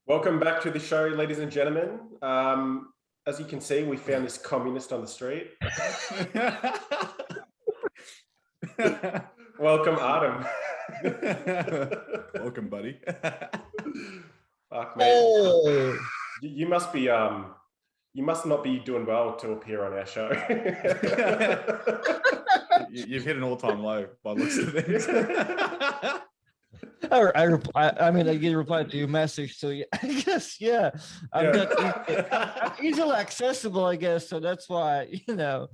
Welcome back to the show, ladies and gentlemen. As you can see, we found this communist on the street. Welcome, Artem. Welcome, buddy. Fuck, mate. Oh, You must be you must not be doing well to appear on our show. You've hit an all-time low by looks of things. I reply. I mean, I get a reply to your message, so yeah, I guess I'm easily accessible, I guess. So that's why I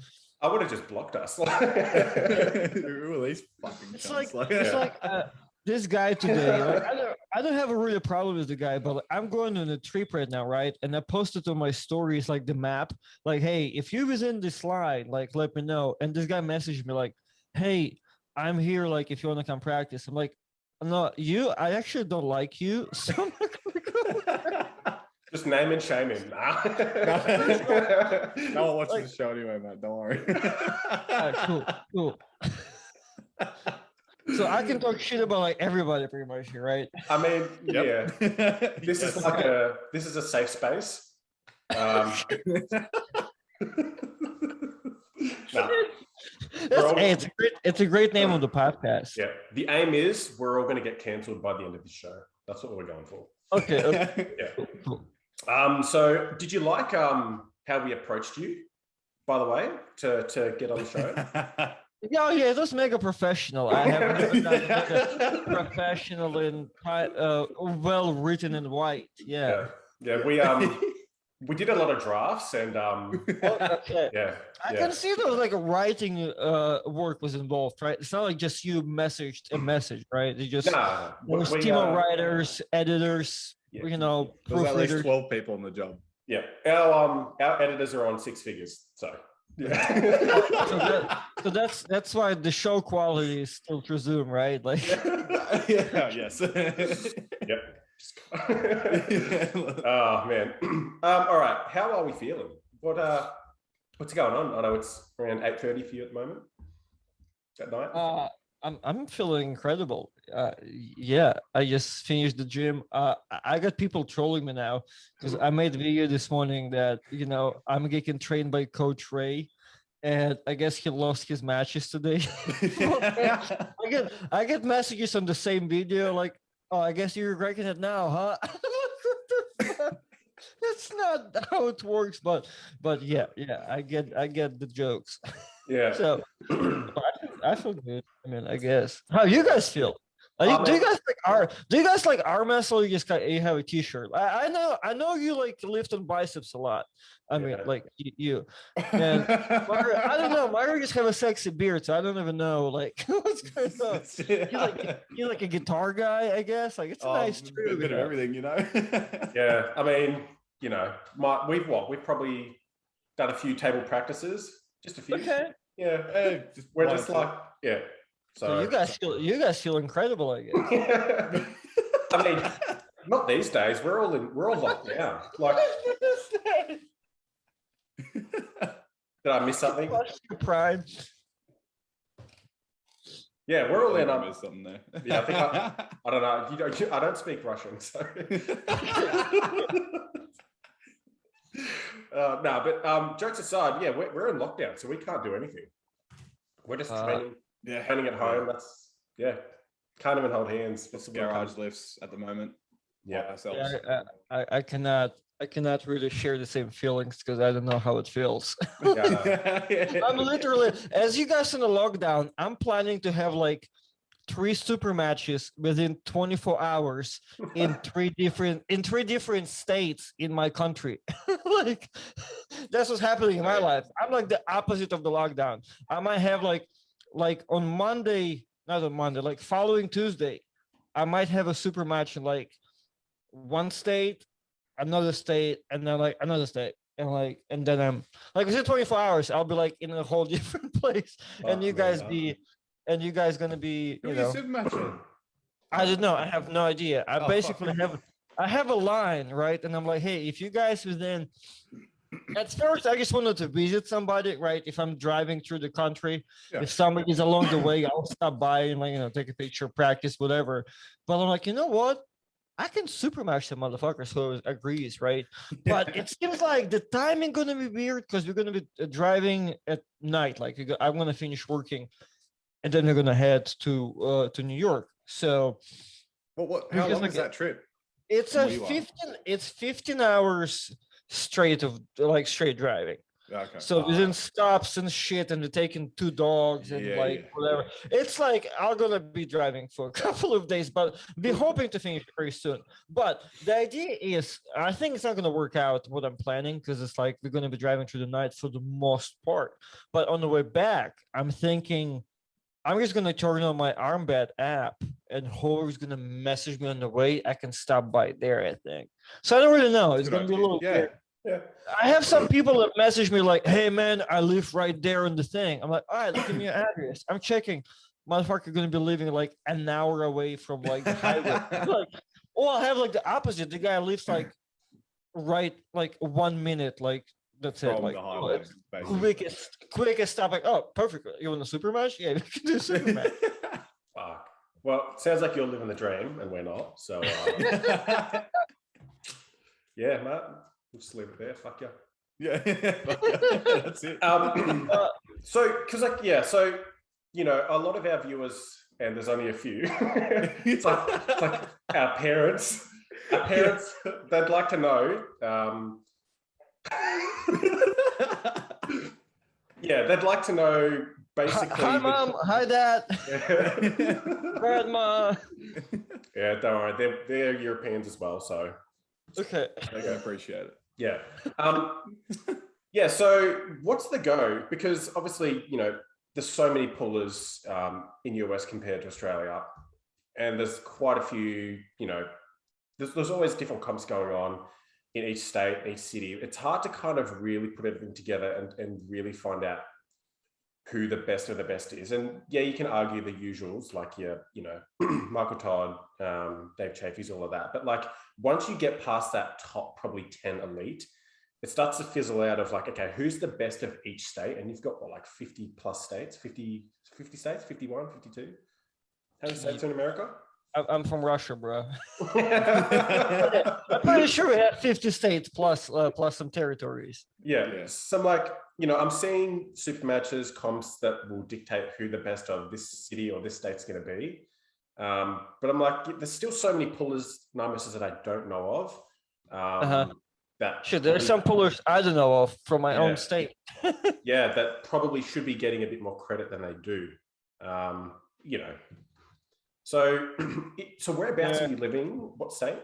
would have just blocked us. These fucking it's cunts. like this guy today. Like, I don't have a really problem with the guy, but like, I'm going on a trip right now, right? And I posted on my stories like the map, like, hey, if you was in this line, like, let me know. And this guy messaged me like, hey, I'm here. Like, if you want to come practice, I'm like. No, I actually don't like you. So I'm not gonna go. Just name and shame him. No one watches the show anyway, mate. Don't worry. Cool. So I can talk shit about like everybody pretty much here, right? I mean, Yep. yeah. This is a safe space. No. It's a great name of the podcast. Yeah. The aim is we're all going to get cancelled by the end of the show. That's what we're going for. Okay. Yeah. Cool. So did you like how we approached you, by the way, to get on the show? Yeah, it was mega professional. I have never done mega professional and well written in white. Yeah. We did a lot of drafts and okay. yeah. I can see that like a writing work was involved, right? It's not like just you messaged a message, right? It just there's team of writers, editors, yeah. There's at least 12 people on the job. Yeah. Our editors are on six figures, so yeah. so that's why the show quality is still to Zoom, right? Like yes. Yep. Oh man. All right. How are we feeling? What's going on? I know it's around 8:30 for you at the moment. At night. I'm feeling incredible. Yeah, I just finished the gym. I got people trolling me now because I made a video this morning that I'm getting trained by Coach Ray, and I guess he lost his matches today. I get messages on the same video like, oh, I guess you're regretting it now, huh? That's not how it works, but yeah, I get the jokes. Yeah. So I feel good. I mean, I guess. How you guys feel? Do you guys like arm wrestle? Or you just you have a t-shirt? I know you like lift on biceps a lot. I mean, like you. And I don't know. Mario just have a sexy beard, so I don't even know like what's going on. You're like a guitar guy, I guess. Like it's a nice a bit of everything, Yeah, I mean, we've probably done a few table practices, just a few. Okay. Yeah, we're just like So you guys feel incredible, I guess. I mean, not these days. We're all locked down. Like, did I miss something? Pride. Yeah, we're all in. Miss something there. Yeah, I think I don't know. I don't speak Russian, so. No, but jokes aside, yeah, we're in lockdown, so we can't do anything. We're just training at home. That's can't even hold hands. Garage lifts at the moment. Yeah, ourselves. I cannot really share the same feelings because I don't know how it feels. I'm literally, as you guys in the lockdown, I'm planning to have like 3 super matches within 24 hours in three different states in my country. Like that's what's happening in my life. I'm like the opposite of the lockdown. I might have like on Monday, not on Monday, like following Tuesday, I might have a super match in like one state, another state, and then like another state. And then I'm like within 24 hours, I'll be like in a whole different place. And you guys gonna be, super match. I don't know. I have no idea. I have a line, right? And I'm like, hey, if you guys within at first I just wanted to visit somebody, right? If I'm driving through the country, if somebody's along the way, I'll stop by and take a picture, practice, whatever. But I'm like, you know what? I can super match the motherfucker, so agrees, right? But it seems like the timing gonna be weird because we're gonna be driving at night. Like I'm gonna finish working, and then we're gonna head to New York. So, How long is that trip? It's a 15. It's 15 hours straight of like straight driving. Okay. So within stops and shit, and we're taking 2 dogs and whatever. It's like I'm gonna be driving for a couple of days, but be hoping to finish very soon. But the idea is, I think it's not gonna work out what I'm planning because it's like we're gonna be driving through the night for the most part. But on the way back, I'm thinking I'm just gonna turn on my Armbed app, and whoever's gonna message me on the way, I can stop by there. I think. So I don't really know. It's gonna be a little weird. Yeah. I have some people that message me like, "Hey man, I live right there on the thing." I'm like, "All right, give me your address." I'm checking. Motherfucker gonna be living like an hour away from like the highway. Like, I have like the opposite. The guy lives like right like 1 minute. Like that's from it. Like the highway, quickest stop. Like, oh, perfect. You want a super match? Yeah, we can do a super match. Fuck. Well, it sounds like you're living the dream, and we're not. So, yeah, Matt. We'll just leave it there. Fuck you. Yeah, that's it. So, because so you know, a lot of our viewers, and there's only a few. it's like our parents. Our parents, they'd like to know. Yeah, they'd like to know basically. Hi, mom. Hi, dad. Grandma. Yeah, don't worry. They're Europeans as well, so. Okay. They appreciate it. Yeah. Yeah. So what's the go? Because obviously, you know, there's so many pullers in US compared to Australia, and there's quite a few. You know, there's always different comps going on in each state, each city. It's hard to kind of really put everything together and really find out who the best of the best is. And yeah, you can argue the usuals like you know, Michael Todd, Dave Chaffee's, all of that. But like once you get past that top probably 10 elite, it starts to fizzle out of like, okay, who's the best of each state? And you've got what, like 50 plus states, 50 states, 51, 52? How many states in America? I'm from Russia, bro. I'm pretty sure we have 50 states plus some territories. Yeah. So I'm like, you know, I'm seeing super matches, comps that will dictate who the best of this city or this state's going to be. But I'm like, there's still so many pullers, numbers that I don't know of. There's some pullers I don't know of from my own state. Yeah, that probably should be getting a bit more credit than they do. You know. So whereabouts are you living? What state?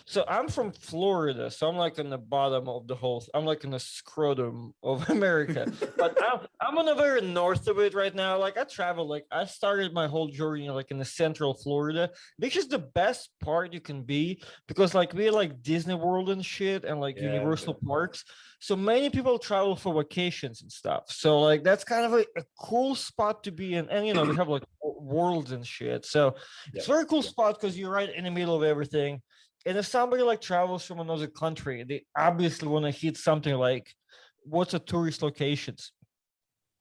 So I'm from Florida, so I'm like on the bottom of the whole. I'm like in the scrotum of America, but I'm on the very north of it right now. Like I travel, like I started my whole journey like in the central Florida, which is the best part you can be because like we like Disney World and shit and like Universal parks. So many people travel for vacations and stuff. So like that's kind of a cool spot to be in, and you know we have like worlds and shit. So it's a very cool spot because you're right in the middle of everything. And if somebody like travels from another country, they obviously want to hit something like what's the tourist locations?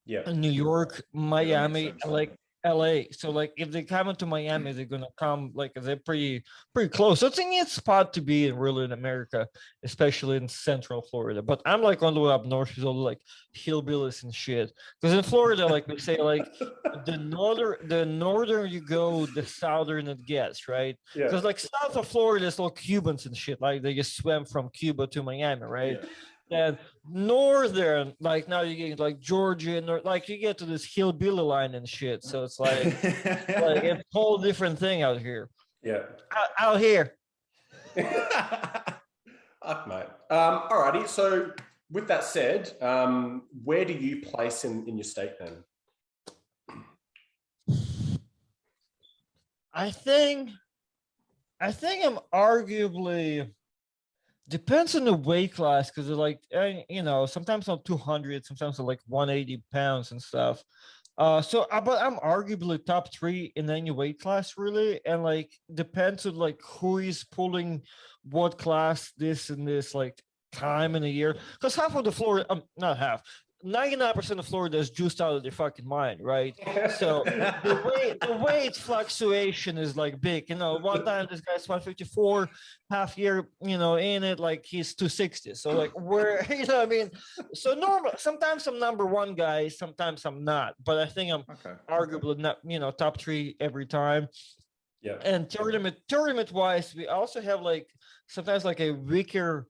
Yeah. New York, Miami, like LA. So like if they come into Miami, they're gonna come like they're pretty close. So it's a neat spot to be in really in America, especially in central Florida. But I'm like on the way up north with all the like hillbillies and shit. Because in Florida, like we say, like the northern you go, the southern it gets, right? Because like south of Florida is all Cubans and shit. Like they just swam from Cuba to Miami, right? And northern, like now you get like Georgia, and like you get to this hillbilly line and shit. So it's like, like it's a whole different thing out here. Yeah. Out here. Mate. Alrighty. So with that said, where do you place in your state then? I think I'm arguably. Depends on the weight class because they're like, you know, sometimes I'm 200, sometimes I'm like 180 pounds and stuff. But I'm arguably top 3 in any weight class, really. And like, depends on like who is pulling what class, this and this, like time in a year. Because half of the floor, not half, 99% of Florida is juiced out of their fucking mind, right? So the weight fluctuation is like big. One time this guy's 154, half year, in it, like he's 260. So like we're, what I mean? So normal. Sometimes I'm number one guy, sometimes I'm not. But I think I'm arguably not, top 3 every time. Yeah. And tournament wise, we also have like sometimes like a weaker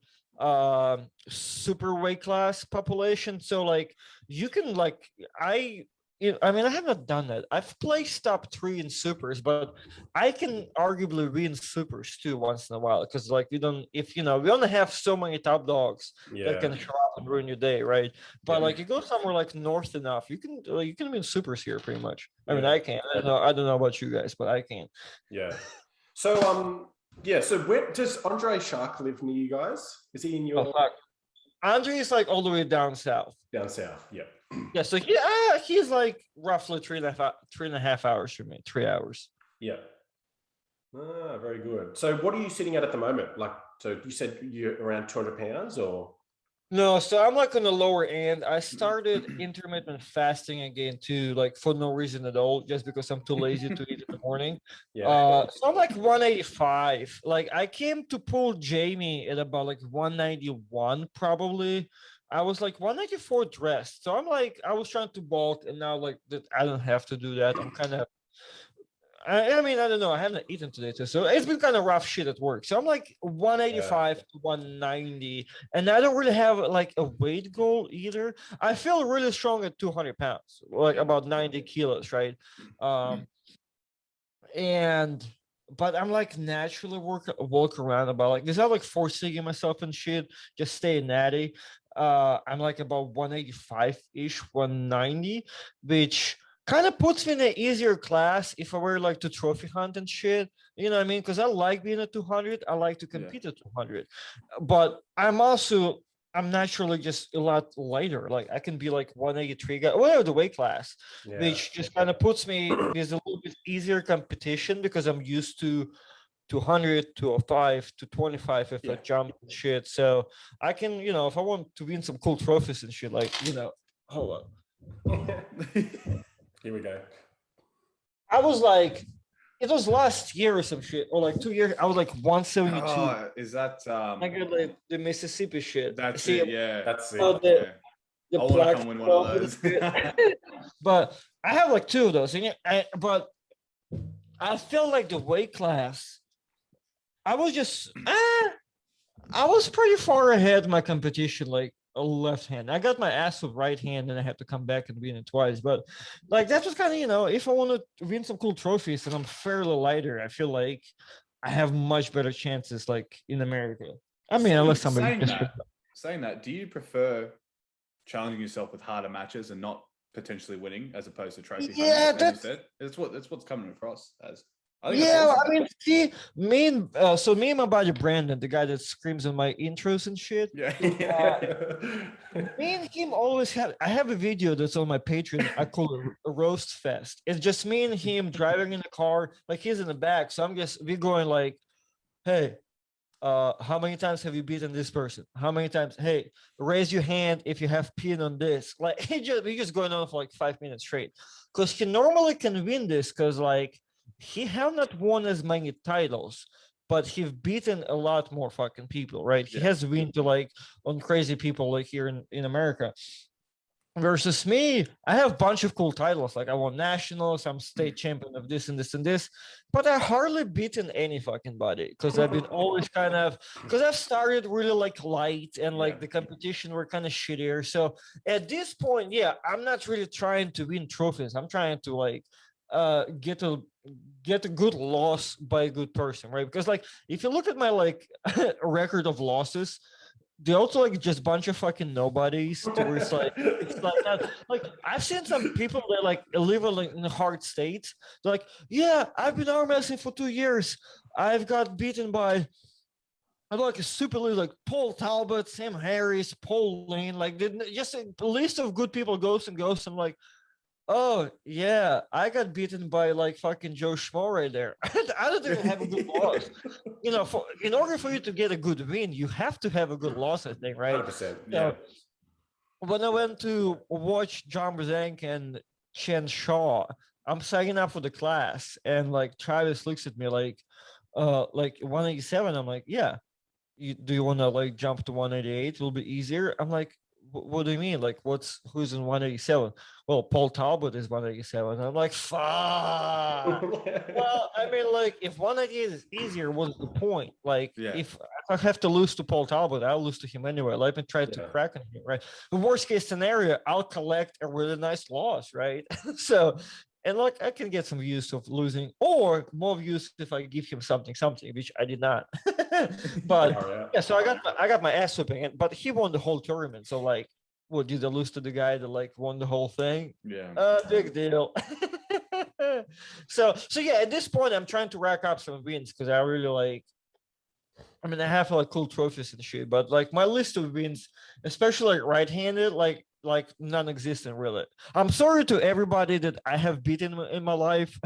super weight class population. So like you can like I have not done that. I've placed top 3 in supers, but I can arguably win supers too once in a while, because like we only have so many top dogs that can show up and ruin your day, right? But like you go somewhere like north enough, you can win supers here pretty much. I mean, I can. I don't know about you guys, but I can. Yeah. So so where does Andre Shark live near you guys? Is he in your? Oh, fuck. Andre is like all the way down south. Down south, yeah. Yeah, so he's like roughly 3.5 hours from me. 3 hours. Yeah. Very good. So what are you sitting at the moment? Like, so you said you're around 200 pounds or? No, so I'm like on the lower end. I started intermittent fasting again too, like for no reason at all, just because I'm too lazy to eat in the morning. Yeah. So I'm like 185. Like I came to pull Jamie at about like 191 probably. I was like 194 dressed. So I'm like, I was trying to bulk, and now like that I don't have to do that. I'm kind of I mean, I don't know. I haven't eaten today too, so it's been kind of rough shit at work. So I'm like 185 to 190, and I don't really have like a weight goal either. I feel really strong at 200 pounds, like about 90 kilos, right? But I'm like naturally walk around about like, because I'm like forcing myself and shit, just stay natty. I'm like about 185-ish, 190, which kind of puts me in an easier class if I were like to trophy hunt and shit. You know what I mean? Because I like being at 200. I like to compete at 200. But I'm naturally just a lot lighter. Like I can be like 183 guy, whatever the weight class, which just kind of puts me with a little bit easier competition, because I'm used to 200, 205, 225 if I jump and shit. So I can, if I want to win some cool trophies and shit, like, hold on. Here we go. I was like, it was last year or some shit, or like 2 years. I was like 172. Oh, is that I got like the Mississippi shit. That's it, yeah. That's it. The I want to come win one of those. But I have like 2 of those. But I felt like the weight class, I was just, I was pretty far ahead of my competition, like a left hand. I got my ass with right hand, and I had to come back and win it twice. But like that was kind of, if I want to win some cool trophies and I'm fairly lighter, I feel like I have much better chances like in America. I mean, unless somebody saying that, do you prefer challenging yourself with harder matches and not potentially winning, as opposed to trophy hunting? Yeah, that's what's coming across as. I mean, see, me and my buddy Brandon, the guy that screams on my intros and shit. Yeah. Me and him always have. I have a video that's on my Patreon. I call it a roast fest. It's just me and him driving in the car, like he's in the back. So we're going like, hey, how many times have you beaten this person? How many times? Hey, raise your hand if you have peed on this. Like we're just going on for like 5 minutes straight, because he normally can win this, because like. He have not won as many titles, but he's beaten a lot more fucking people, right? He has win to like on crazy people like here in America. Versus me, I have a bunch of cool titles. Like I won nationals, I'm state champion of this and this and this, but I hardly beaten any fucking body, because I've been always because I've started really like light, and like the competition were kind of shittier. So at this point, I'm not really trying to win trophies. I'm trying to like get a good loss by a good person, right? Because like if you look at my like record of losses, they also like just bunch of fucking nobodies. Where it's like that. Like I've seen some people that like live in a hard state. They're like, I've been arm wrestling for 2 years. I've got beaten by like a super league, like Paul Talbot, Sam Harris, Paul Lane, like just a list of good people goes. I'm like, oh yeah, I got beaten by like fucking Joe Schmo right there. I don't even have a good loss. In order for you to get a good win, you have to have a good loss, I think, right? 100%. Yeah. when I went to watch John Brzenk and Chen Shaw, I'm signing up for the class, and like Travis looks at me like 187. I'm like, yeah. Do you want to like jump to 188? It'll be easier. I'm like, what do you mean? Like, who's in 187? Well, Paul Talbot is 187. I'm like, fuck. Well, I mean, like, if 188 is easier, what's the point? Like, if I have to lose to Paul Talbot, I'll lose to him anyway. Let me try to crack on him, right? The worst case scenario, I'll collect a really nice loss, right? So, and like I can get some views of losing, or more views if I give him something, which I did not. But yeah, so I got my ass whipping, but he won the whole tournament. So like, what, did I lose to the guy that like won the whole thing? Yeah. Big deal. So yeah, at this point I'm trying to rack up some wins because I really like. I mean, I have like cool trophies and shit, but like my list of wins, especially like right-handed, like non-existent really. I'm sorry to everybody that I have beaten in my life,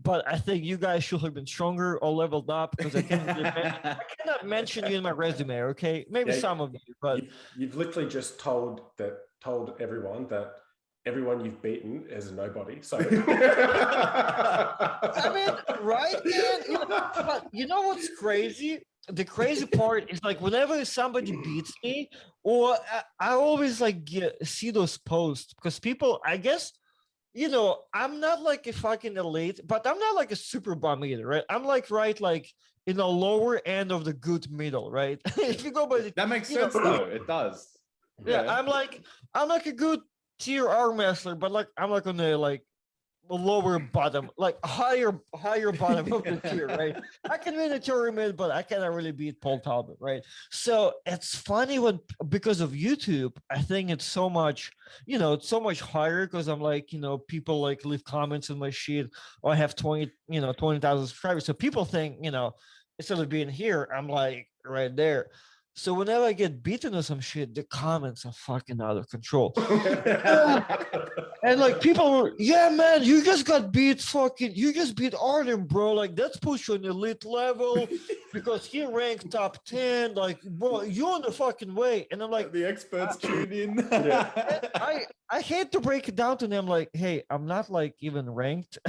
but I think you guys should have been stronger or leveled up because I cannot mention you in my resume. Okay, maybe some of you, but you've literally just told everyone that everyone you've beaten is a nobody. So I mean, right, man. But you know what's crazy? The crazy part is like whenever somebody beats me, or I always like see those posts because people, I guess, I'm not like a fucking elite, but I'm not like a super bum either, right? I'm like like in the lower end of the good middle, right? If you go by that makes sense though, it does. Yeah, I'm like a good tier arm wrestler, but like I'm like on the like lower bottom, like higher bottom of the tier, right? I can win a tournament, but I cannot really beat Paul Talbot, right? So it's funny because of YouTube, I think it's so much, it's so much higher because I'm like, people like leave comments on my shit, or I have 20,000 subscribers. So people think, instead of being here, I'm like right there. So whenever I get beaten or some shit, the comments are fucking out of control. And like people were, yeah, man, you just beat Artem, bro. Like that's push on elite level because he ranked top 10. Like, bro, you're on the fucking way. And I'm like, the experts tune in. I hate to break it down to them, like, hey, I'm not like even ranked.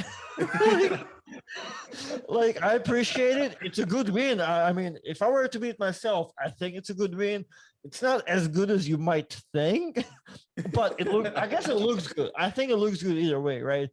Like, I appreciate it. It's a good win. I mean, if I were to beat myself, I think it's a good win. It's not as good as you might think, but I guess it looks good. I think it looks good either way, right?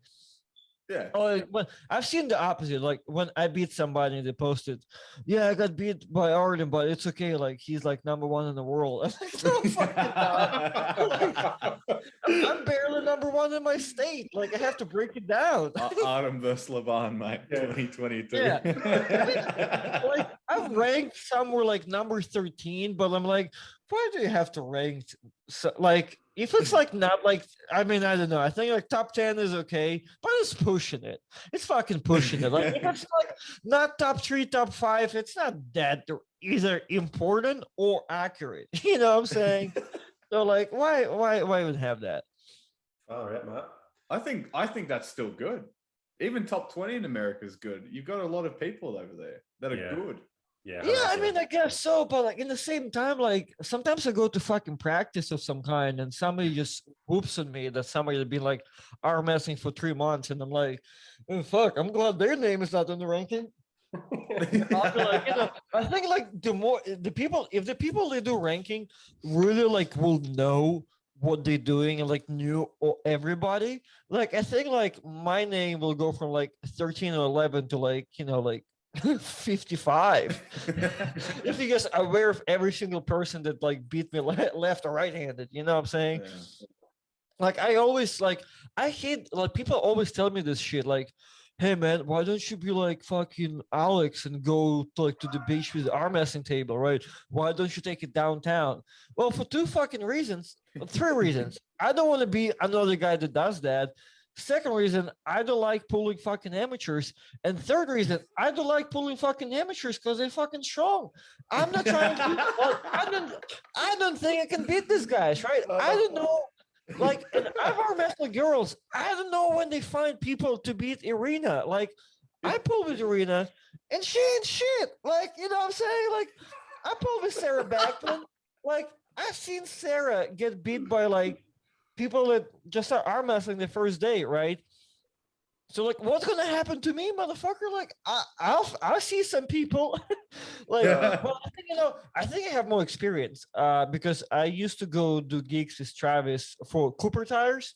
Yeah. Oh, but I've seen the opposite. Like when I beat somebody, they posted, "Yeah, I got beat by Artem, but it's okay. Like he's like #1 in the world." I'm like, no, fucking not. I'm barely #1 in my state. Like I have to break it down. Artem versus Laban, mate. 2022. Yeah. Like I've ranked somewhere like number 13, but I'm like, why do you have to rank? So, like if it's like not like, I mean, I don't know. I think like top 10 is okay, but it's pushing it. It's fucking pushing it. Like if it's like not top 3, top 5, it's not that either important or accurate. You know what I'm saying? So like, why would have that? All right, Matt. I think that's still good. Even top 20 in America is good. You've got a lot of people over there that are good. Yeah, I mean, I guess so, but like in the same time, like sometimes I go to fucking practice of some kind and somebody just whoops on me that somebody had been like arm wrestling for 3 months, and I'm like, oh, fuck, I'm glad their name is not in the ranking. Like, I think like if the people they do ranking really like will know what they're doing and like knew everybody, like I think like my name will go from like 13 or 11 to like like 55 if you guys are aware of every single person that like beat me left or right-handed, you know what I'm saying? Like I always like, I hate like people always tell me this shit like, hey man, why don't you be like fucking Alex and go to like to the beach with the arm wrestling table, right? Why don't you take it downtown? Well, for 3 reasons. I don't want to be another guy that does that. Second reason, I don't like pulling fucking amateurs. And third reason, I don't like pulling fucking amateurs because they're fucking strong. I'm not trying to I don't think I can beat these guys, right? I don't know. Like, and I've arm wrestled girls. I don't know when they find people to beat Irina. Like, I pull with Irina and she ain't shit. Like, you know what I'm saying? Like, I pull with Sarah Bachman. Like, I've seen Sarah get beat by like people that just are arm wrestling the first day, right? So like, what's gonna happen to me, motherfucker? Like, I'll see some people, like, well, I think, I think I have more experience, because I used to go do gigs with Travis for Cooper Tires.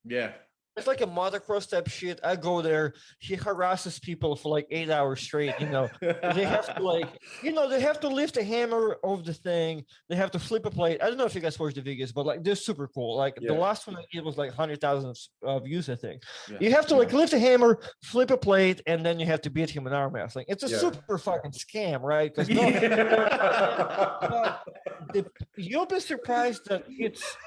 Yeah. It's like a motocross type shit. I go there. He harasses people for like 8 hours straight. They have to like, they have to lift a hammer of the thing. They have to flip a plate. I don't know if you guys watched the videos, but like they're super cool. Like the last one I did was like 100,000 views, I think. Yeah. You have to like lift a hammer, flip a plate, and then you have to beat him in arm wrestling. It's a super fucking scam, right? Because you'll be surprised that it's,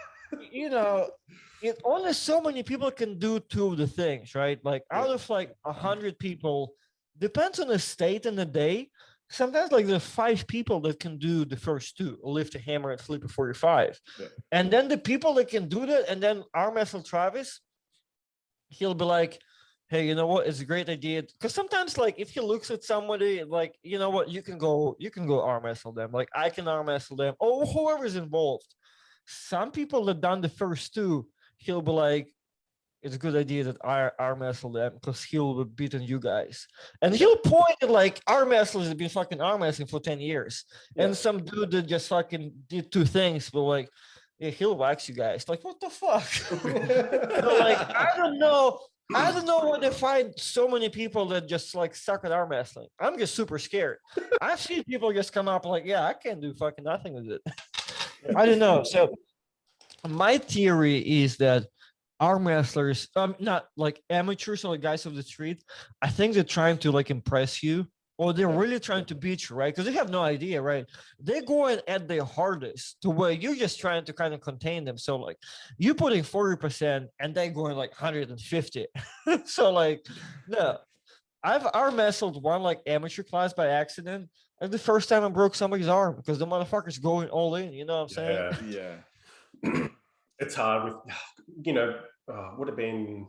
it only so many people can do two of the things, right? Like out of like 100 people, depends on the state and the day. Sometimes like there's 5 people that can do the first two, lift a hammer and flip a 45. Yeah. And then the people that can do that, and then arm wrestle Travis, he'll be like, hey, you know what? It's a great idea. Because sometimes like if he looks at somebody, like, you know what, you can go arm wrestle them. Like I can arm wrestle them, or whoever's involved. Some people that done the first two, he'll be like, it's a good idea that I arm wrestle them because he'll be beating you guys. And he'll point at like arm wrestlers have been fucking arm wrestling for 10 years. Yeah. And some dude that just fucking did two things, but like, yeah, he'll wax you guys. Like, what the fuck? Like, I don't know where they find so many people that just like suck at arm wrestling. I'm just super scared. I've seen people just come up like, yeah, I can't do fucking nothing with it. I don't know. So my theory is that arm wrestlers, not like amateurs or like guys of the street, I think they're trying to like impress you, or they're really trying to beat you, right? Because they have no idea, right? They're going at their hardest to where you're just trying to kind of contain them. So like you putting 40% and they're going like 150. So like, no. I've arm wrestled one like amateur class by accident. And the first time I broke somebody's arm because the motherfucker's going all in, you know what I'm saying? Yeah. It's hard with, would have been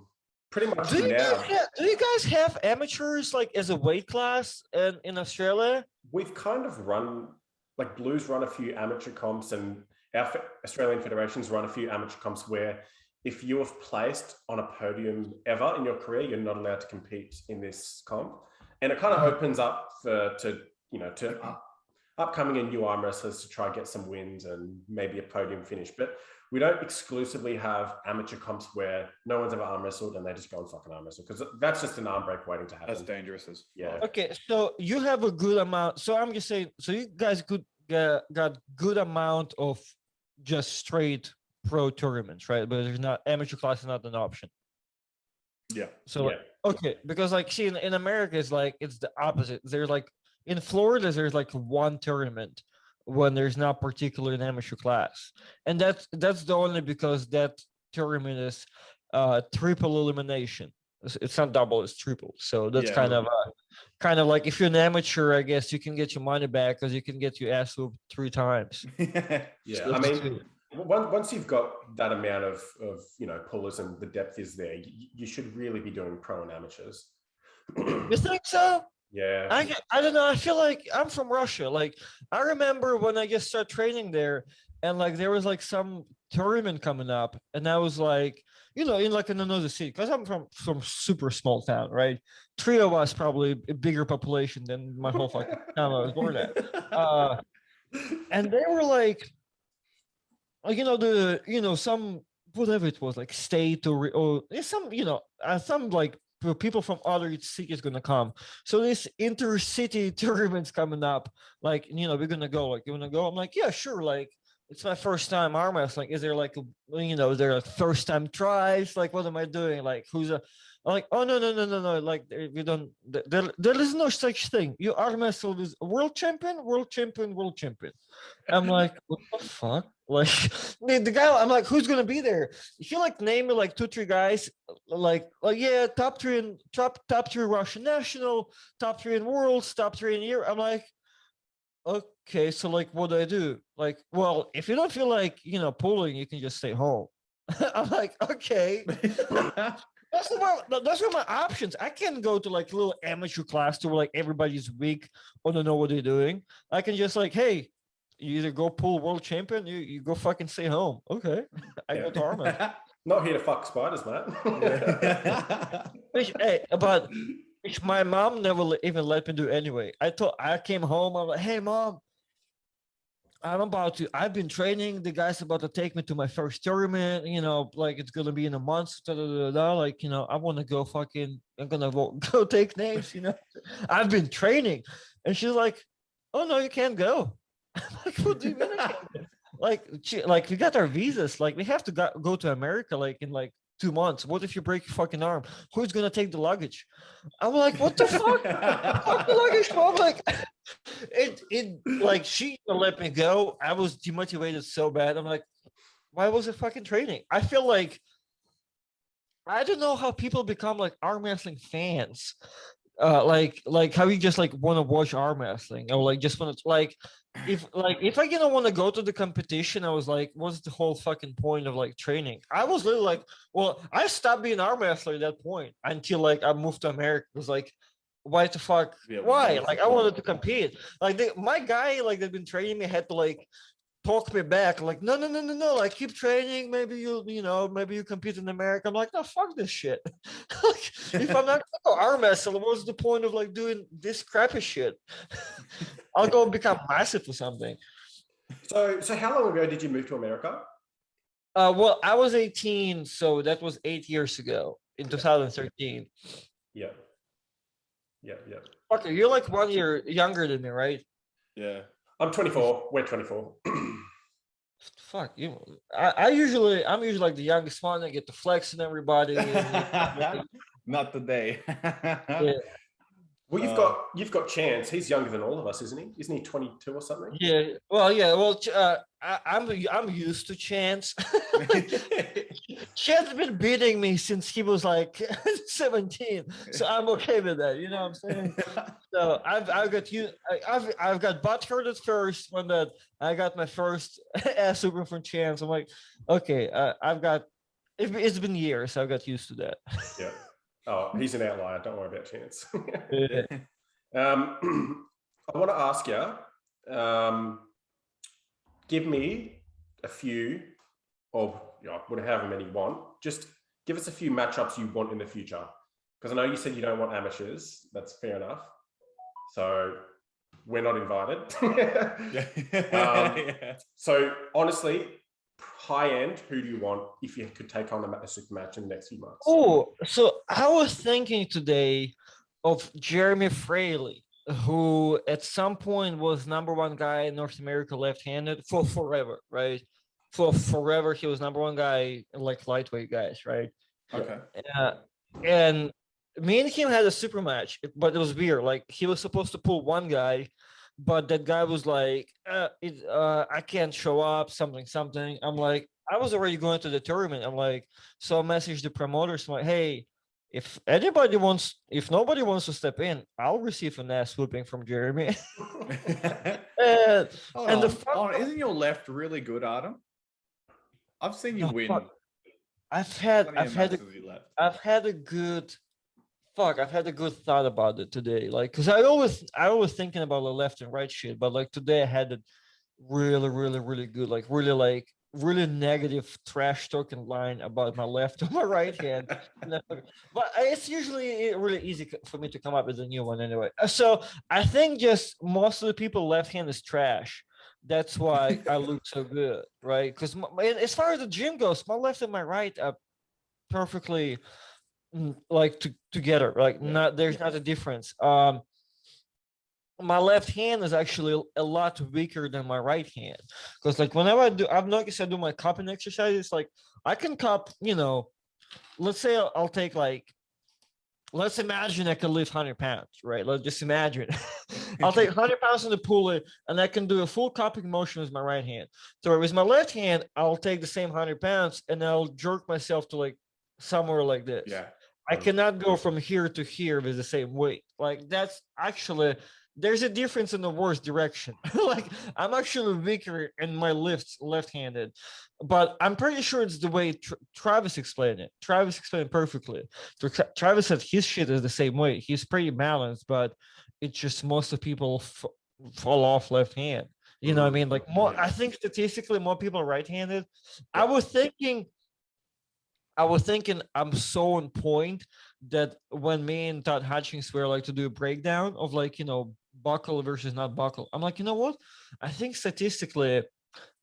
pretty much do you guys have amateurs like as a weight class in Australia? We've kind of run, like Blues run a few amateur comps, and our Australian federations run a few amateur comps where if you have placed on a podium ever in your career, you're not allowed to compete in this comp. And it kind of opens up to upcoming and new arm wrestlers to try and get some wins and maybe a podium finish. But we don't exclusively have amateur comps where no one's ever arm wrestled and they just go and fucking arm wrestle, because that's just an arm break waiting to happen. That's dangerous. Yeah. Okay, so you have a good amount. So I'm just saying, so you guys got good amount of just straight pro tournaments, right? But there's not, amateur class is not an option. Yeah. So like, okay, because like, see, in America, it's like, it's the opposite. There's like, in Florida, there's like one tournament when there's not particularly an amateur class. And that's the only because that tournament is triple elimination. It's not double, it's triple. So that's kind of like, if you're an amateur, I guess you can get your money back because you can get your ass whooped 3 times. Yeah, so I mean, once you've got that amount of pullers and the depth is there, you should really be doing pro and amateurs. You think so? Yeah. I don't know. I feel like I'm from Russia. Like, I remember when I just started training there, and like there was like some tournament coming up, and I was like, in another city, because I'm from super small town, right? 3 of us, probably a bigger population than my whole fucking town I was born at. And they were like some, whatever it was, like state or some like people from other cities gonna come. So this intercity tournament's coming up. Like, we're gonna go. Like, you wanna go? I'm like, yeah, sure. Like, it's my first time arm wrestling. Is there like is there like first time tries? Like, what am I doing? Like, who's a? I'm like, oh no. Like, we don't. There is no such thing. You arm wrestle is world champion. I'm like, what the fuck? Like, the guy, I'm like, who's gonna be there? He like name me like 2-3 guys, like yeah, top three Russian national, top 3 in worlds, top 3 in Europe. I'm like, okay, so like, what do I do? Like, well, if you don't feel like pulling, you can just stay home. I'm like, okay. That's what my options. I can't go to like a little amateur class to where like everybody's weak or don't know what they're doing. I can just like, hey, You either go pull world champion, you go fucking stay home. Okay, I go to arm wrestling. Not here to fuck spiders, man. Which my mom never even let me do anyway. I came home. I'm like, hey mom, I've been training. The guy's about to take me to my first tournament. You know, like it's gonna be in a month. Like, you know, I want to go fucking. I'm gonna go take names. You know, I've been training, and she's like, "Oh no, you can't go." I'm like, what do you mean? I can't go? Like we got our visas. Like we have to go to America. Like in like 2 months. What if you break your fucking arm? Who's gonna take the luggage? I'm like, what the fuck? Fuck the luggage, mom. Like, like she let me go. I was demotivated so bad. I'm like, why was it fucking training? I feel like I don't know how people become like arm wrestling fans. Like how you just like want to watch arm wrestling or like just want to like if I didn't want to go to the competition, I was like, what's the whole fucking point of like training? I was literally like, well, I stopped being an arm wrestler at that point until like I moved to America. It was like, why the fuck? Yeah, why? Like I wanted to compete. Like my guy like that been training me had to like talk me back, like no, like keep training, maybe you compete in America. I'm like, no, fuck this shit. Like, if I'm not gonna go arm wrestle, what's the point of like doing this crappy shit? I'll go become massive or something. So how long ago did you move to America? Well, I was 18, so that was 8 years ago in 2013. Yeah. Okay, you're like 1 year younger than me, right? Yeah. I'm 24. We're 24. Fuck you. I'm usually like the youngest one. I get to flex and everybody. Not today. Yeah. Well, you've got Chance. He's younger than all of us, isn't he? Isn't he 22 or something? Yeah. Well, yeah. Well, I'm used to Chance. Chance has been beating me since he was like 17, so I'm okay with that. You know what I'm saying? So I've got butt hurt at first when I got my first ass whooping from Chance. I'm like, okay, it's been years. So I got used to that. Yeah. Oh, he's an outlier. Don't worry about Chance. Yeah. I want to ask you, give me a few of, however many you want. Just give us a few matchups you want in the future. Because I know you said you don't want amateurs. That's fair enough. So we're not invited. So honestly, high end, who do you want if you could take on a super match in the next few months? Oh, so I was thinking today of Jeremy Fraley, who at some point was #1 guy in North America left-handed for forever, right? For forever, he was #1 guy in like lightweight guys, right? Okay. And me and him had a super match, but it was weird. Like he was supposed to pull one guy, but that guy was like, I can't show up, something. I'm like, I was already going to the tournament. I'm like, so I messaged the promoters. I'm like, hey, if nobody wants to step in, I'll receive an ass whooping from Jeremy. Isn't your left really good, Artem? I've seen you win. I've had a good thought about it today. Like, cause I always thinking about the left and right shit, but like today I had it really good, really negative trash talking line about my left and my right hand. But it's usually really easy for me to come up with a new one anyway. So I think just most of the people left hand is trash. That's why I look so good, right? Because as far as the gym goes, my left and my right are perfectly like together. Like there's not a difference. My left hand is actually a lot weaker than my right hand, because like whenever I've noticed I do my cupping exercises, like I can cup, let's say I'll take let's imagine I can lift 100 pounds, right? Let's just imagine. I'll take 100 pounds in the pulley and I can do a full cupping motion with my right hand. So with my left hand, I'll take the same 100 pounds and I'll jerk myself to like somewhere like this. Yeah. I cannot go from here to here with the same weight. Like that's actually, there's a difference in the worst direction. Like I'm actually weaker in my lifts left-handed, but I'm pretty sure it's the way Travis explained it. Travis explained it perfectly. So Travis said his shit is the same way. He's pretty balanced, but it's just most of people fall off left hand. You know what I mean? Like more, I think statistically more people are right-handed. I was thinking I'm so on point that when me and Todd Hutchings were like to do a breakdown of like, you know, buckle versus not buckle, I'm like, you know what? I think statistically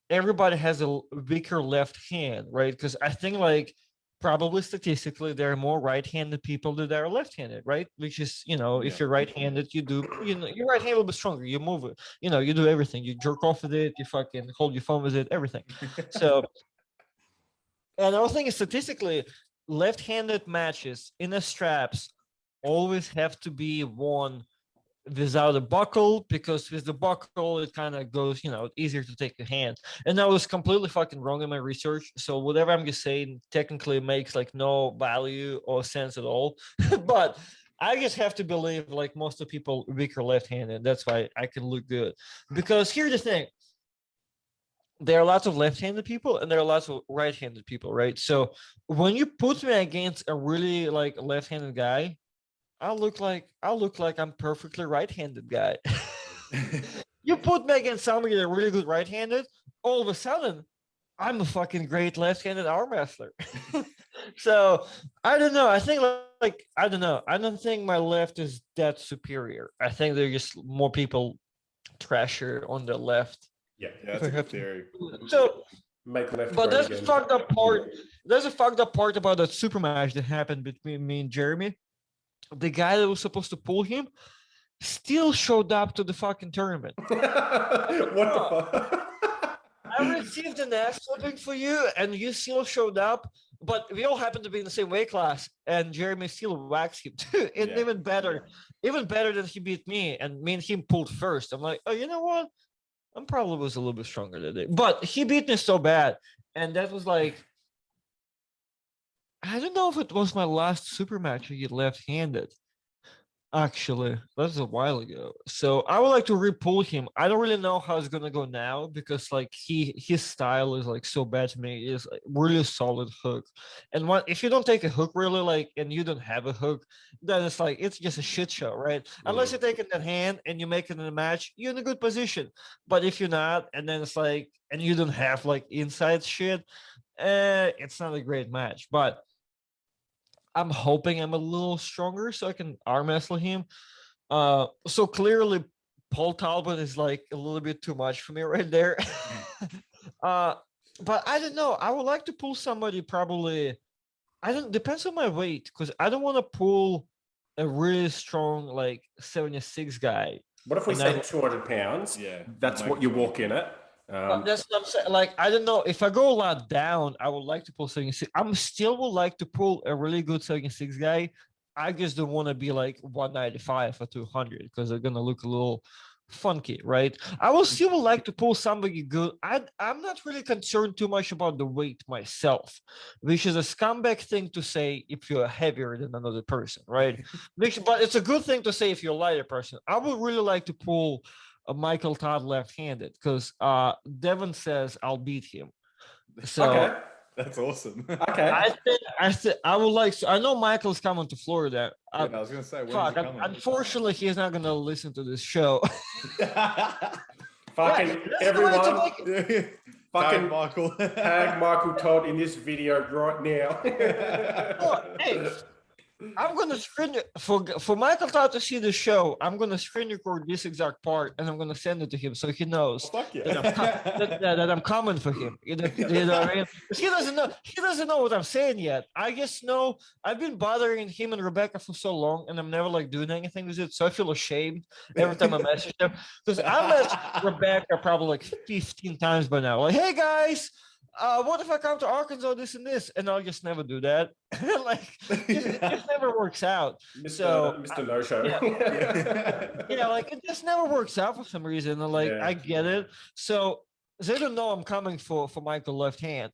everybody has a weaker left hand, right? Because I think like probably statistically there are more right-handed people than there are left-handed, right? Which is, you know, if you're right-handed, you do, you know, your right hand will be stronger. You move it, you know, you do everything. You jerk off with it, you fucking hold your phone with it, everything. So, and I was thinking statistically, left-handed matches in the straps always have to be won without a buckle, because with the buckle it kind of goes, you know, easier to take a hand. And I was completely fucking wrong in my research, so whatever I'm just saying technically makes like no value or sense at all. But I just have to believe like most of the people weaker left-handed. That's why I can look good, because here's the thing, there are lots of left-handed people and there are lots of right-handed people, right? So when you put me against a really like left-handed guy, I'll look like I'm perfectly right-handed guy. You put me against somebody that's really good right-handed, all of a sudden, I'm a fucking great left-handed arm wrestler. So I don't know. I think like I don't know. I don't think my left is that superior. I think there's just more people trasher on the left. Yeah, that's a good theory. So make left. But there's a fucked up part. There's a fucked up part about that super match that happened between me and Jeremy. The guy that was supposed to pull him still showed up to the fucking tournament. What the fuck? I received an ass whooping for you, and you still showed up. But we all happen to be in the same weight class, and Jeremy still waxed him too. And even better than he beat me, and me and him pulled first. I'm like, oh, you know what? I probably was a little bit stronger than him, but he beat me so bad, and that was like, I don't know if it was my last super match I get left-handed. Actually, that was a while ago. So I would like to re-pull him. I don't really know how it's gonna go now, because like his style is like so bad to me. It's like really solid hook, and if you don't take a hook really like, and you don't have a hook, then it's like it's just a shit show, right? Unless you take it in hand and you make it in a match, you're in a good position. But if you're not, and then it's like, and you don't have like inside shit, it's not a great match. But I'm hoping I'm a little stronger so I can arm wrestle him. So clearly, Paul Talbot is like a little bit too much for me right there. But I don't know. I would like to pull somebody probably. Depends on my weight, because I don't want to pull a really strong like 76 guy. What if we say 200 pounds? Yeah, that's what you walk in at. That's what I'm saying. Like, I don't know, if I go a lot down, I would like to pull 76. I'm still would like to pull a really good 76 guy. I just don't want to be like 195 or 200, because they're gonna look a little funky, right? I will still like to pull somebody good. I'm not really concerned too much about the weight myself, which is a scumbag thing to say if you're heavier than another person, right? But it's a good thing to say if you're a lighter person. I would really like to pull Michael Todd left-handed, because Devin says I'll beat him. So okay, that's awesome. Okay, I would like. I know Michael's coming to Florida. I was gonna say, unfortunately, he's not gonna listen to this show. Fucking everyone, fucking Michael, tag Michael Todd in this video right now. Oh, hey, I'm gonna screen for Michael Todd to see the show. I'm gonna screen record this exact part, and I'm gonna send it to him so he knows that I'm coming for him. You know what I mean? He doesn't know. He doesn't know what I'm saying yet. I just know I've been bothering him and Rebecca for so long, and I'm never like doing anything with it. So I feel ashamed every time I message them, because I messaged Rebecca probably like 15 times by now. Like, hey guys. What if I come to Arkansas, this and this? And I'll just never do that. Like, it just never works out. Mr. No-Show. Yeah, like it just never works out for some reason. And like, I get it. So they don't know I'm coming for Michael left hand.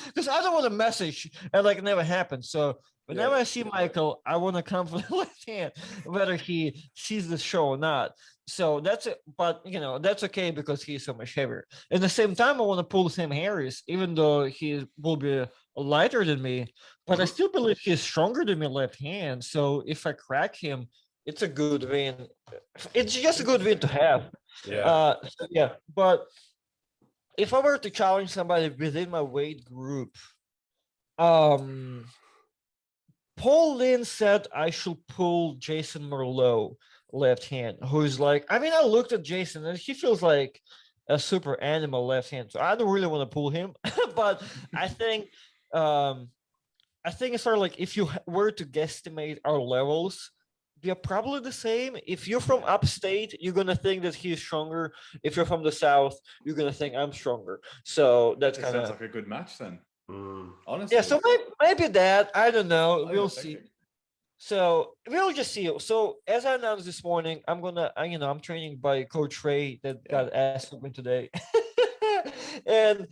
Because I don't want to message and like it never happens. So whenever I see Michael, I want to come for the left hand, whether he sees the show or not. So that's it. But you know, that's okay because he's so much heavier. At the same time, I want to pull Sam Harris, even though he will be lighter than me. But I still believe he's stronger than me left hand. So if I crack him, it's a good win. It's just a good win to have. Yeah, but if I were to challenge somebody within my weight group, Paul Lynn said I should pull Jason Merlot left hand, who's like, I mean, I looked at Jason and he feels like a super animal left hand, so I don't really want to pull him. But I think it's sort of like, if you were to guesstimate our levels, they're probably the same. If you're from upstate, you're gonna think that he's stronger. If you're from the south, you're gonna think I'm stronger. So that's kind of sounds like a good match then. Honestly, yeah. So maybe that, I don't know. We'll see. So we'll just see. So as I announced this morning, I'm gonna, I'm training by Coach Ray that got asked of me today, and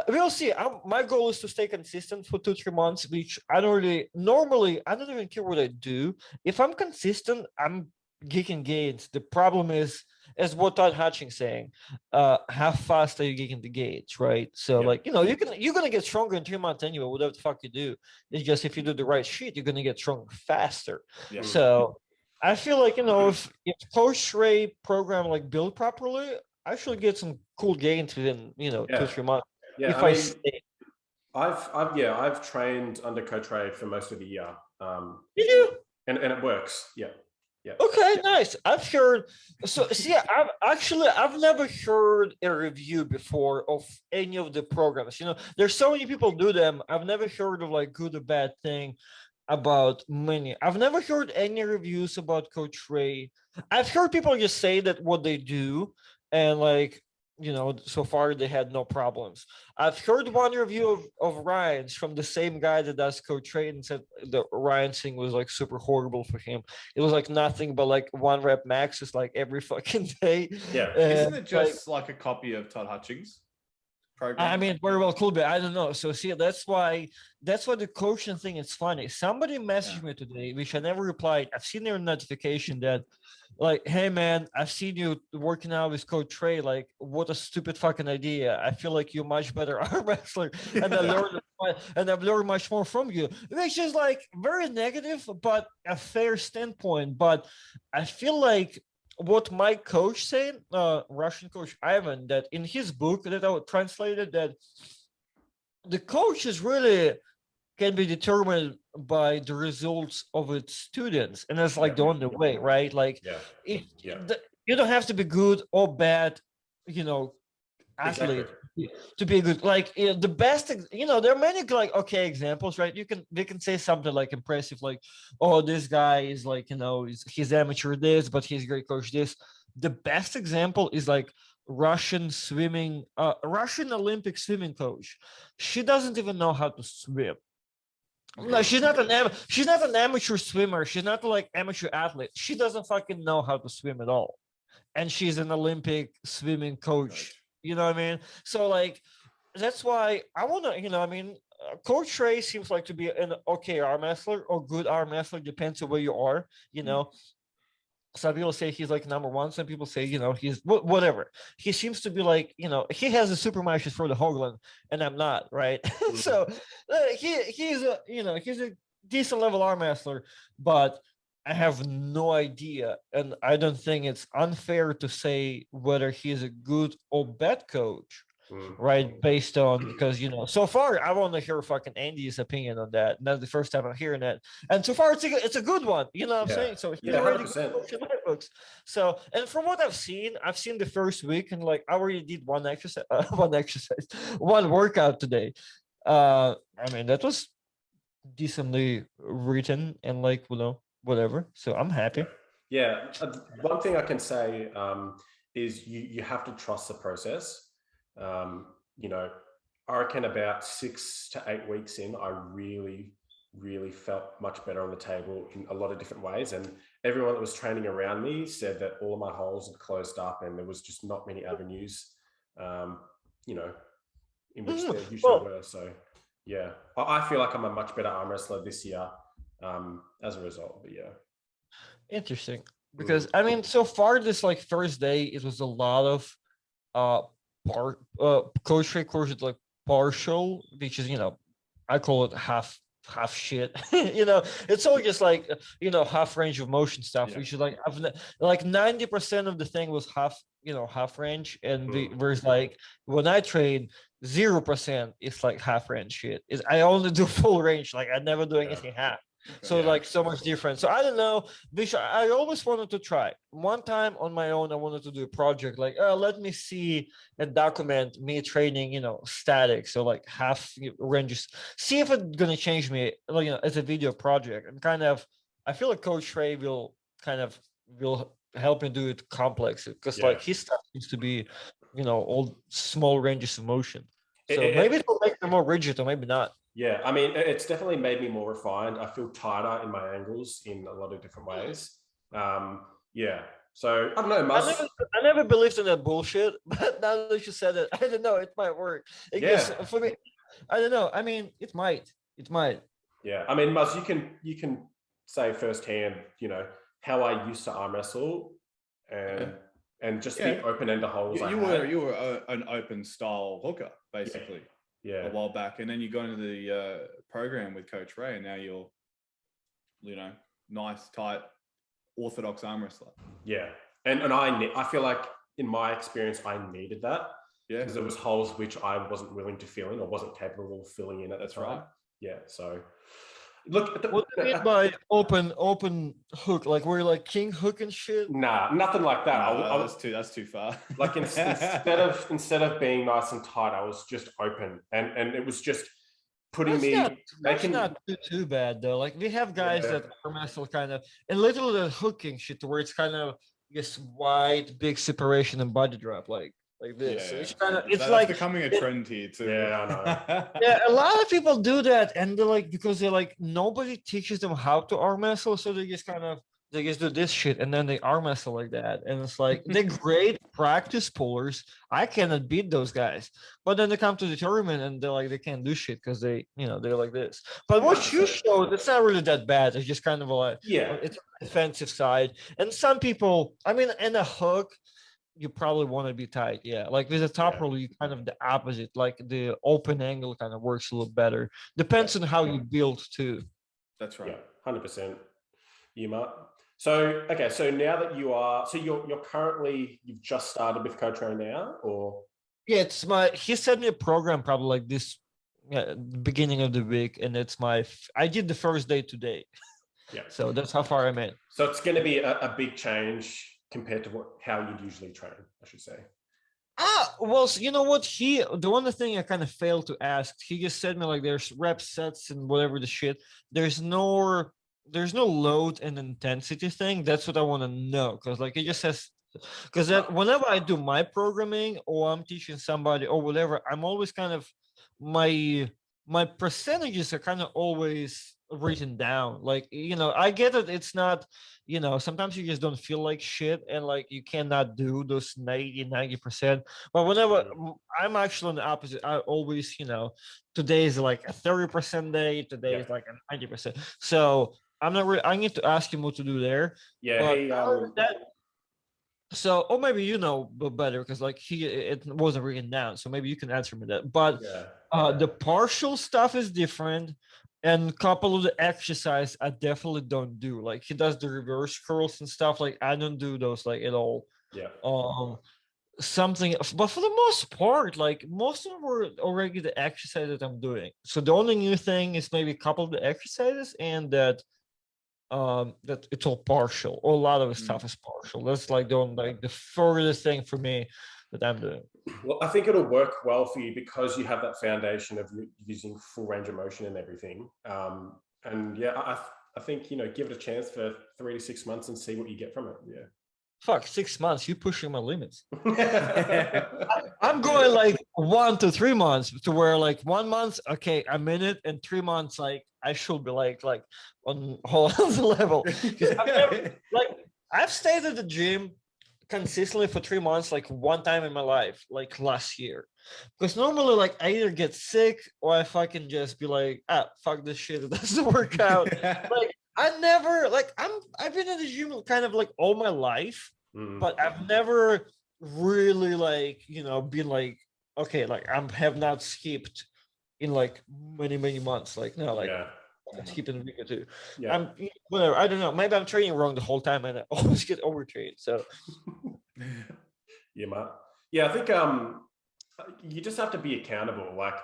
we'll see. My goal is to stay consistent for 2-3 months, which I don't even care what I do. If I'm consistent, I'm geeking gains. The problem is, as what Todd Hutchings saying, how fast are you geeking the gains, right? So you're gonna get stronger in 3 months anyway, whatever the fuck you do. It's just, if you do the right shit, you're gonna get stronger faster. Yeah. So I feel like, if Coach Ray program like built properly, I should get some cool gains within 2-3 months. Yeah, I mean, I've trained under Coach Ray for most of the year. Did you? And it works. Yeah. Yeah. Okay, nice. I've heard. So see, I've never heard a review before of any of the programs. There's so many people do them. I've never heard of like good or bad thing about many. I've never heard any reviews about Coach Ray. I've heard people just say that what they do, and like, so far they had no problems. I've heard one review of Ryan's from the same guy that does Coach Ray, and said the Ryan thing was like super horrible for him. It was like nothing but like 1 rep maxes like every fucking day. Yeah. Isn't it just like a copy of Todd Hutchings' program? I mean, very well could be. I don't know. So see, that's why the coaching thing is funny. Somebody messaged me today, which I never replied. I've seen their notification that, like, hey man, I've seen you working out with Coach Ray. Like, what a stupid fucking idea. I feel like you're much better arm wrestler, and I've learned much more from you. Which is like very negative, but a fair standpoint. But I feel like what my coach said, Russian coach Ivan, that in his book that I translated, that the coach is really can be determined by the results of its students, and that's like the only way, right? Like, you don't have to be good or bad, athlete to be good. Like, the best, there are many like examples, right? They can say something like impressive, like, oh, this guy is like, he's amateur this, but he's a great coach this. The best example is like Russian Olympic swimming coach. She doesn't even know how to swim. Okay. No, she's not an amateur swimmer. She's not like amateur athlete. She doesn't fucking know how to swim at all. And she's an Olympic swimming coach. You know what I mean? So like, that's why I want to, Coach Ray seems like to be an okay arm wrestler or good arm wrestler, depends on where you are, Some people say he's like number one. Some people say, he's whatever. He seems to be like, he has the super matches for the Hoagland, and I'm not, right? Mm-hmm. So he's a decent level arm wrestler, but I have no idea, and I don't think it's unfair to say whether he's a good or bad coach. Right, based on, because so far I want to hear fucking Andy's opinion on that. And that's the first time I'm hearing that, and so far it's a good one. You know what I'm saying? So he's already good coach in my books. So, and from what I've seen the first week, and like I already did one workout today. That was decently written and like whatever. So I'm happy. Yeah, one thing I can say is you have to trust the process. I reckon about 6 to 8 weeks in, I really, really felt much better on the table in a lot of different ways. And everyone that was training around me said that all of my holes had closed up and there was just not many avenues, in which there usually were. So yeah, I feel like I'm a much better arm wrestler this year as a result, but yeah. Interesting. Because so far this like first day, it was a lot of Coach Ray calls it like partial, which is I call it half shit. It's all just like half range of motion stuff, which is like 90% of the thing was half range, and there's like when I train 0%, it's like half range shit. Is I only do full range, like I never do anything half. So like so much different. So I don't know. I always wanted to try. One time on my own, I wanted to do a project like, let me see and document me training, static. So like half ranges. See if it's gonna change me, like, as a video project. And kind of, I feel like Coach Ray will help me do it complex because like his stuff seems to be, all small ranges of motion. So maybe it'll make them more rigid, or maybe not. Yeah, I mean, it's definitely made me more refined. I feel tighter in my angles in a lot of different ways. Yeah. So I don't know, Muzz. I never believed in that bullshit, but now that you said it, I don't know. It might work. For me, I don't know. I mean, it might. It might. Yeah. I mean, Muzz, you can say firsthand, how I used to arm wrestle and just the open end holes. You were an open style hooker, basically. Yeah. A while back, and then you got into the program with Coach Ray, and now you're, nice, tight, orthodox arm wrestler. Yeah, and I feel like in my experience, I needed that. Yeah, because there was holes which I wasn't willing to fill in or wasn't capable of filling in at the time. Right. Yeah, so look. What do you mean by open hook? Like we're like king hook and shit? Nah, nothing like that. No, that's too far. Like instead of being nice and tight, I was just open, and it was just putting that's not too bad though. Like we have guys that arm wrestle kind of, and literally the hooking shit where it's kind of this wide big separation and body drop like this. So it's kind of that's like becoming a trend here too. Yeah, I know. Yeah, a lot of people do that, and they're like, because they're like, nobody teaches them how to arm wrestle, so they just do this shit, and then they arm wrestle like that, and it's like they're great practice pullers. I cannot beat those guys, but then they come to the tournament and they're like they can't do shit because they're like this. But what you showed, it's not really that bad. It's just kind of like it's a defensive side, and some people, I mean, in a hook, you probably want to be tight. Yeah. Like with the top roll, you kind of the opposite. Like the open angle kind of works a little better. Depends on how you build too. That's right. Yeah, 100%. Yuma. So, okay. So now that you're currently, you've just started with Coach Ray now, or? Yeah, he sent me a program probably like this beginning of the week. And I did the first day today. Yeah. So that's how far I'm in. So it's going to be a big change compared to how you'd usually train, I should say. Well, so you know what? The one thing I kind of failed to ask, he just said me like there's rep sets and whatever the shit. There's no load and intensity thing. That's what I want to know. Cause like it just says, because whenever I do my programming or I'm teaching somebody or whatever, I'm always kind of, my percentages are kind of always written down. Like, I get it. It's not, sometimes you just don't feel like shit and like you cannot do those 90%. But whenever I'm actually on the opposite, I always, today is like a 30% day. Today is like a 90%. So I'm not really, I need to ask him what to do there. Yeah. So, or maybe better because like it wasn't written down. So maybe you can answer me that. But the partial stuff is different. And a couple of the exercise I definitely don't do. Like he does the reverse curls and stuff. Like I don't do those like at all. Yeah. Something, but for the most part, like most of them were already the exercise that I'm doing. So the only new thing is maybe a couple of the exercises and that it's all partial, or a lot of the stuff is partial. That's like the furthest thing for me that I'm doing. Well, I think it'll work well for you because you have that foundation of using full range of motion and everything. And yeah, I think, give it a chance for 3 to 6 months and see what you get from it. Yeah. Fuck, 6 months. You're pushing my limits. I'm going like 1 to 3 months to where like 1 month, okay, I'm in it, and 3 months, like I should be like on whole other level. I've stayed at the gym consistently for 3 months, like one time in my life, like last year. Because normally, like I either get sick or I fucking just be like, fuck this shit, it doesn't work out. Like I never I've been in the gym kind of like all my life, but I've never really been like, okay, like have not skipped in like many months. Like no, like I'm skipping a week or two. Yeah. I'm whatever. I don't know. Maybe I'm training wrong the whole time and I always get overtrained. So Yeah, mate. Yeah, I think you just have to be accountable. Like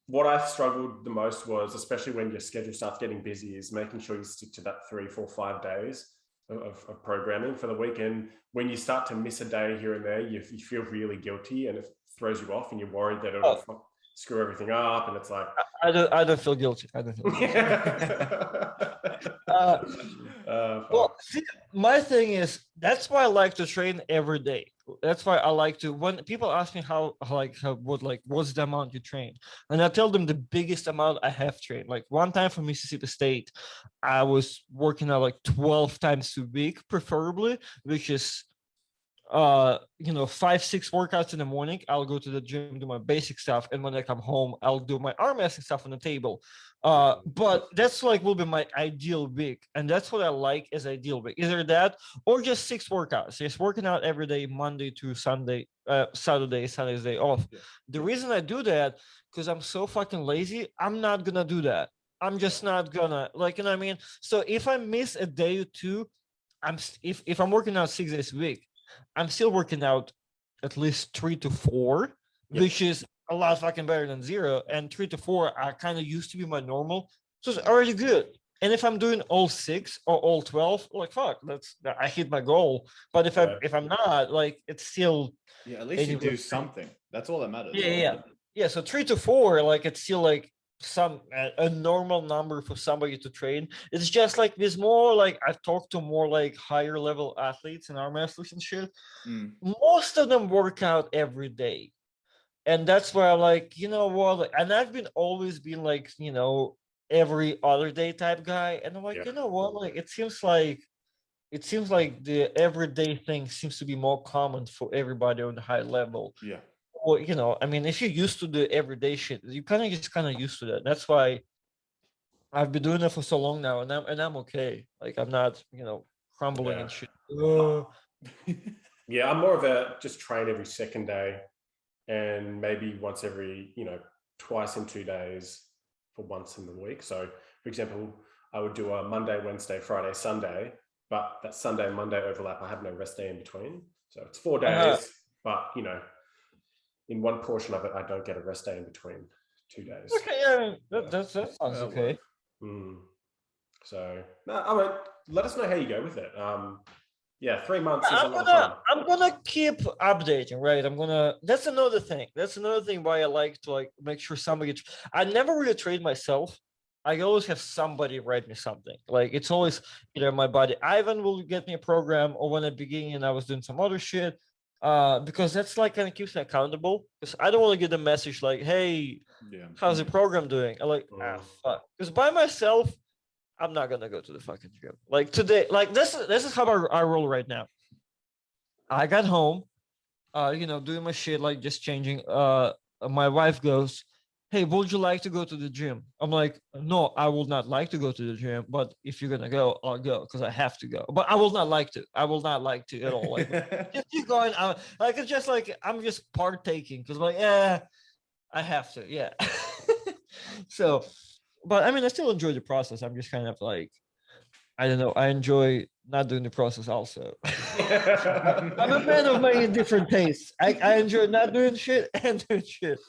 what I struggled the most was, especially when your schedule starts getting busy, is making sure you stick to that 3, 4, 5 days of programming for the weekend. When you start to miss a day here and there, you feel really guilty and it throws you off and you're worried that it'll screw everything up. And it's like, I don't feel guilty. I don't feel guilty. Well, see, my thing is, that's why I like to train every day. That's why I like to, when people ask me what's the amount you train? And I tell them the biggest amount I have trained. Like one time for Mississippi State, I was working out like 12 times a week, preferably, which is 5, 6 workouts in the morning. I'll go to the gym, do my basic stuff, and when I come home, I'll do my arm wrestling stuff on the table. But that's like will be my ideal week, and that's what I like as ideal week. Either that or just 6 workouts, just working out every day, Monday to Sunday, Sunday's day off. The reason I do that, because I'm so fucking lazy, I'm not gonna do that. I'm just not gonna, like, you know what I mean? So if I miss a day or two, if I'm working out 6 days a week, I'm still working out at least 3 to 4, which is a lot fucking better than 0. And 3 to 4 are kind of used to be my normal, so it's already good. And if I'm doing all 6 or all 12, like fuck, I hit my goal. But if I'm not, like, it's still at least you do something. That's all that matters. Yeah. So 3 to 4, like, it's still like a normal number for somebody to train. It's just like there's more, like, I've talked to more like higher level athletes and arm wrestlers and shit. Most of them work out every day, and that's where I'm like, you know what, and I've always been like, every other day type guy, and I'm like, you know what, like, it seems like the everyday thing seems to be more common for everybody on the high level. Well, I mean, if you're used to the everyday shit, you kind of used to that. That's why I've been doing it for so long now, and I'm okay. Like, I'm not, crumbling and shit. I'm more of a just train every second day, and maybe once every, twice in 2 days for once in the week. So, for example, I would do a Monday, Wednesday, Friday, Sunday, but that Sunday and Monday overlap. I have no rest day in between, so it's 4 days. But in one portion of it, I don't get a rest day in between 2 days. Okay, that sounds okay. So, let us know how you go with it. 3 months is a lot of fun. I'm gonna keep updating, right? That's another thing. That's another thing why I like to, like, make sure somebody. I never really train myself. I always have somebody write me something. Like, it's always either my buddy Ivan will get me a program, or when at the beginning I was doing some other shit. Because that's like kind of keeps me accountable. Because I don't want to get a message like, "Hey, how's the program doing?" I'm like, fuck. Because by myself, I'm not gonna go to the fucking gym. Like today, like this is how I roll right now. I got home, doing my shit, like just changing. My wife goes, "Hey, would you like to go to the gym?" I'm like, "No, I would not like to go to the gym, but if you're gonna go, I'll go because I have to go. But I will not like to. I will not like to at all. Like, just keep going. Like, it's just like I'm just partaking because, like, I have to. Yeah." So, but I mean, I still enjoy the process. I'm just kind of like, I don't know. I enjoy not doing the process also. I'm a man of many different tastes. I enjoy not doing shit and doing shit.